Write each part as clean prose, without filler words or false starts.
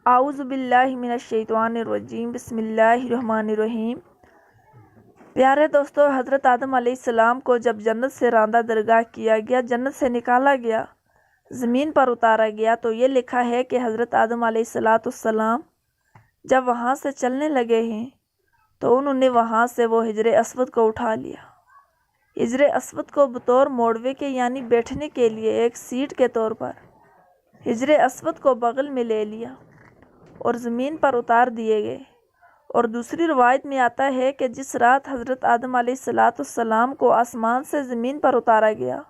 اعوذ باللہ من الشیطان الرجیم، بسم اللہ الرحمن الرحیم۔ پیارے دوستو، حضرت آدم علیہ السلام کو جب جنت سے راندہ درگاہ کیا گیا، جنت سے نکالا گیا، زمین پر اتارا گیا، تو یہ لکھا ہے کہ حضرت آدم علیہ السلام جب وہاں سے چلنے لگے ہیں تو انہوں نے وہاں سے وہ حجر اسود کو اٹھا لیا۔ حجر اسود کو بطور موڑوے کے یعنی بیٹھنے کے لیے ایک سیٹ کے طور پر حجر اسود کو بغل میں لے لیا اور زمین پر اتار دیے گئے۔ اور دوسری روایت میں آتا ہے کہ جس رات حضرت آدم علیہ السلام کو آسمان سے زمین پر اتارا گیا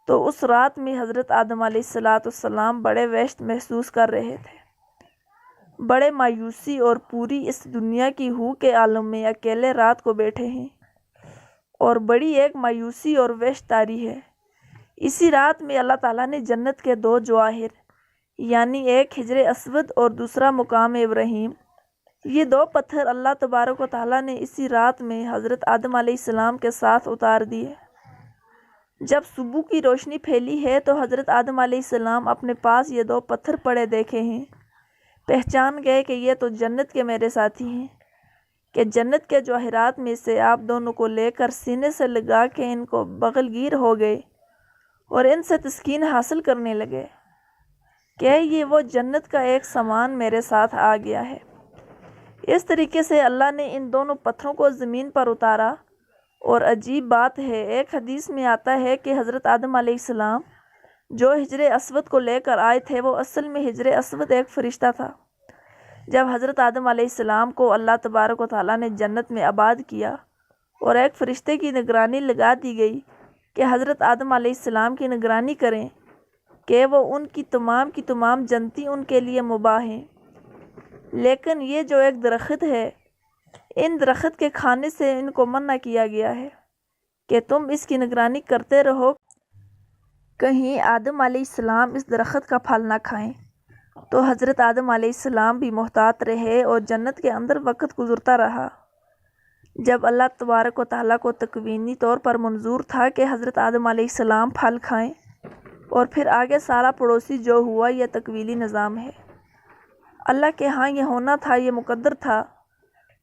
تو اس رات میں حضرت آدم علیہ السلام بڑے وحشت محسوس کر رہے تھے، بڑے مایوسی، اور پوری اس دنیا کی ہو کے عالم میں اکیلے رات کو بیٹھے ہیں، اور بڑی ایک مایوسی اور وحشت طاری ہے۔ اسی رات میں اللہ تعالیٰ نے جنت کے دو جواہر یعنی ایک حجر اسود اور دوسرا مقام ابراہیم، یہ دو پتھر اللہ تبارک و تعالیٰ نے اسی رات میں حضرت آدم علیہ السلام کے ساتھ اتار دیے۔ جب صبح کی روشنی پھیلی ہے تو حضرت آدم علیہ السلام اپنے پاس یہ دو پتھر پڑے دیکھے ہیں، پہچان گئے کہ یہ تو جنت کے میرے ساتھی ہیں، کہ جنت کے جواہرات میں سے آپ دونوں کو لے کر سینے سے لگا کے ان کو بغل گیر ہو گئے اور ان سے تسکین حاصل کرنے لگے کہ یہ وہ جنت کا ایک سامان میرے ساتھ آ گیا ہے۔ اس طریقے سے اللہ نے ان دونوں پتھروں کو زمین پر اتارا۔ اور عجیب بات ہے، ایک حدیث میں آتا ہے کہ حضرت آدم علیہ السلام جو حجر اسود کو لے کر آئے تھے، وہ اصل میں حجر اسود ایک فرشتہ تھا۔ جب حضرت آدم علیہ السلام کو اللہ تبارک و تعالیٰ نے جنت میں آباد کیا اور ایک فرشتے کی نگرانی لگا دی گئی کہ حضرت آدم علیہ السلام کی نگرانی کریں کہ وہ ان کی تمام جنتی ان کے لیے مباح ہیں، لیکن یہ جو ایک درخت ہے، ان درخت کے کھانے سے ان کو منع کیا گیا ہے کہ تم اس کی نگرانی کرتے رہو، کہیں آدم علیہ السلام اس درخت کا پھل نہ کھائیں۔ تو حضرت آدم علیہ السلام بھی محتاط رہے اور جنت کے اندر وقت گزرتا رہا۔ جب اللہ تبارک و تعالیٰ کو تکوینی طور پر منظور تھا کہ حضرت آدم علیہ السلام پھل کھائیں، اور پھر آگے سارا پڑوسی جو ہوا، یہ تکویلی نظام ہے۔ اللہ کے ہاں یہ ہونا تھا، یہ مقدر تھا،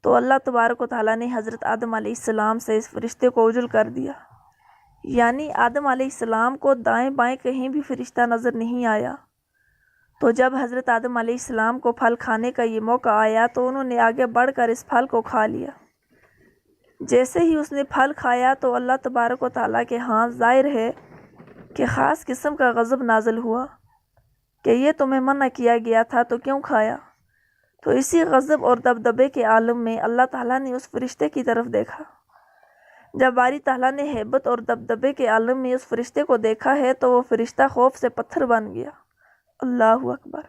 تو اللہ تبارک و تعالیٰ نے حضرت آدم علیہ السلام سے اس فرشتے کو عزل کر دیا، یعنی آدم علیہ السلام کو دائیں بائیں کہیں بھی فرشتہ نظر نہیں آیا۔ تو جب حضرت آدم علیہ السلام کو پھل کھانے کا یہ موقع آیا تو انہوں نے آگے بڑھ کر اس پھل کو کھا لیا۔ جیسے ہی اس نے پھل کھایا تو اللہ تبارک و تعالیٰ کے ہاں ظاہر ہے کہ خاص قسم کا غضب نازل ہوا کہ یہ تمہیں منع کیا گیا تھا تو کیوں کھایا؟ تو اسی غضب اور دبدبے کے عالم میں اللہ تعالیٰ نے اس فرشتے کی طرف دیکھا۔ جب باری تعالیٰ نے ہیبت اور دبدبے کے عالم میں اس فرشتے کو دیکھا ہے تو وہ فرشتہ خوف سے پتھر بن گیا، اللہ اکبر،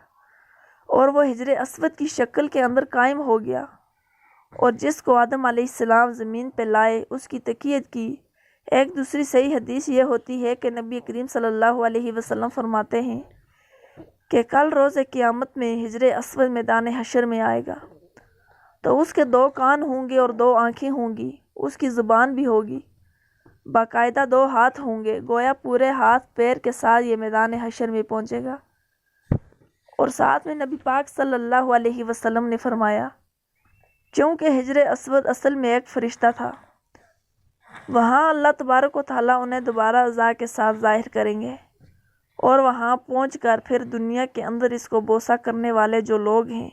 اور وہ حجر اسود کی شکل کے اندر قائم ہو گیا۔ اور جس کو آدم علیہ السلام زمین پہ لائے اس کی تقیید کی۔ ایک دوسری صحیح حدیث یہ ہوتی ہے کہ نبی کریم صلی اللہ علیہ وسلم فرماتے ہیں کہ کل روز قیامت میں حجر اسود میدان حشر میں آئے گا تو اس کے دو کان ہوں گے اور دو آنکھیں ہوں گی، اس کی زبان بھی ہوگی، باقاعدہ دو ہاتھ ہوں گے، گویا پورے ہاتھ پیر کے ساتھ یہ میدان حشر میں پہنچے گا۔ اور ساتھ میں نبی پاک صلی اللہ علیہ وسلم نے فرمایا، کیونکہ حجر اسود اصل میں ایک فرشتہ تھا، وہاں اللہ تبارک و تعالیٰ انہیں دوبارہ اعضاء کے ساتھ ظاہر کریں گے، اور وہاں پہنچ کر پھر دنیا کے اندر اس کو بوسہ کرنے والے جو لوگ ہیں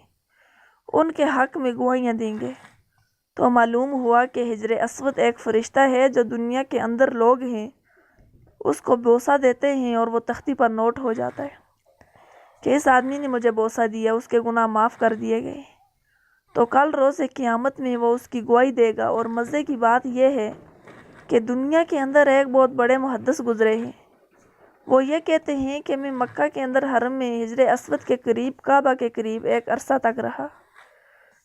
ان کے حق میں گواہیاں دیں گے۔ تو معلوم ہوا کہ حجر اسود ایک فرشتہ ہے جو دنیا کے اندر لوگ ہیں اس کو بوسہ دیتے ہیں اور وہ تختی پر نوٹ ہو جاتا ہے کہ اس آدمی نے مجھے بوسہ دیا، اس کے گناہ معاف کر دیے گئے۔ تو کل روز قیامت میں وہ اس کی گواہی دے گا۔ اور مزے کی بات یہ ہے کہ دنیا کے اندر ایک بہت بڑے محدث گزرے ہیں، وہ یہ کہتے ہیں کہ میں مکہ کے اندر حرم میں حجر اسود کے قریب، کعبہ کے قریب ایک عرصہ تک رہا،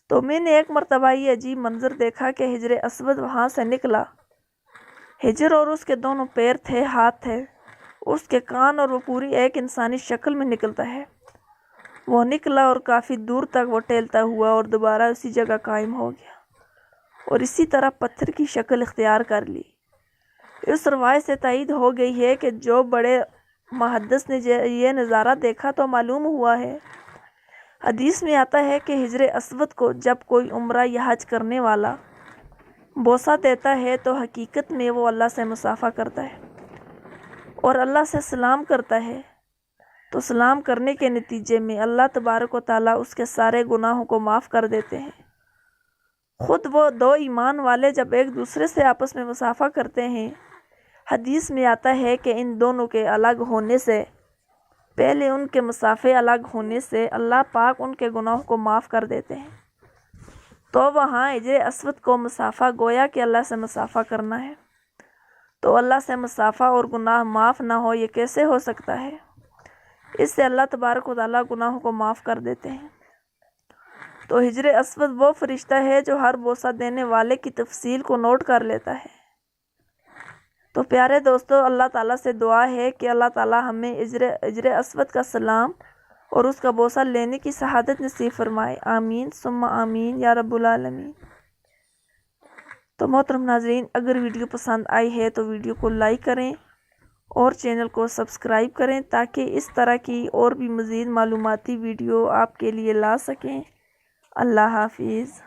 تو میں نے ایک مرتبہ یہ عجیب منظر دیکھا کہ حجر اسود وہاں سے نکلا۔ حجر اور اس کے دونوں پیر تھے، ہاتھ تھے، اس کے کان، اور وہ پوری ایک انسانی شکل میں نکلتا ہے۔ وہ نکلا اور کافی دور تک وہ ٹہلتا ہوا اور دوبارہ اسی جگہ قائم ہو گیا اور اسی طرح پتھر کی شکل اختیار کر لی۔ اس روایت سے تائید ہو گئی ہے کہ جو بڑے محدث نے یہ نظارہ دیکھا تو معلوم ہوا ہے حدیث میں آتا ہے کہ حجر اسود کو جب کوئی عمرہ یا حج کرنے والا بوسہ دیتا ہے تو حقیقت میں وہ اللہ سے مصافحہ کرتا ہے اور اللہ سے سلام کرتا ہے، تو سلام کرنے کے نتیجے میں اللہ تبارک و تعالیٰ اس کے سارے گناہوں کو معاف کر دیتے ہیں۔ خود وہ دو ایمان والے جب ایک دوسرے سے آپس میں مصافحہ کرتے ہیں، حدیث میں آتا ہے کہ ان دونوں کے الگ ہونے سے پہلے، ان کے مصافحے الگ ہونے سے اللہ پاک ان کے گناہوں کو معاف کر دیتے ہیں۔ تو وہاں حجر اسود کو مصافحہ گویا کہ اللہ سے مصافحہ کرنا ہے، تو اللہ سے مصافحہ اور گناہ معاف نہ ہو، یہ کیسے ہو سکتا ہے؟ اس سے اللہ تبارک و تعالیٰ گناہوں کو معاف کر دیتے ہیں۔ تو حجر اسود وہ فرشتہ ہے جو ہر بوسہ دینے والے کی تفصیل کو نوٹ کر لیتا ہے۔ تو پیارے دوستو، اللہ تعالیٰ سے دعا ہے کہ اللہ تعالیٰ ہمیں حجر اسود کا سلام اور اس کا بوسہ لینے کی سعادت نصیب فرمائے۔ آمین ثم آمین یا رب العالمین۔ تو محترم ناظرین، اگر ویڈیو پسند آئی ہے تو ویڈیو کو لائک کریں اور چینل کو سبسکرائب کریں تاکہ اس طرح کی اور بھی مزید معلوماتی ویڈیو آپ کے لیے لا سکیں۔ اللہ حافظ۔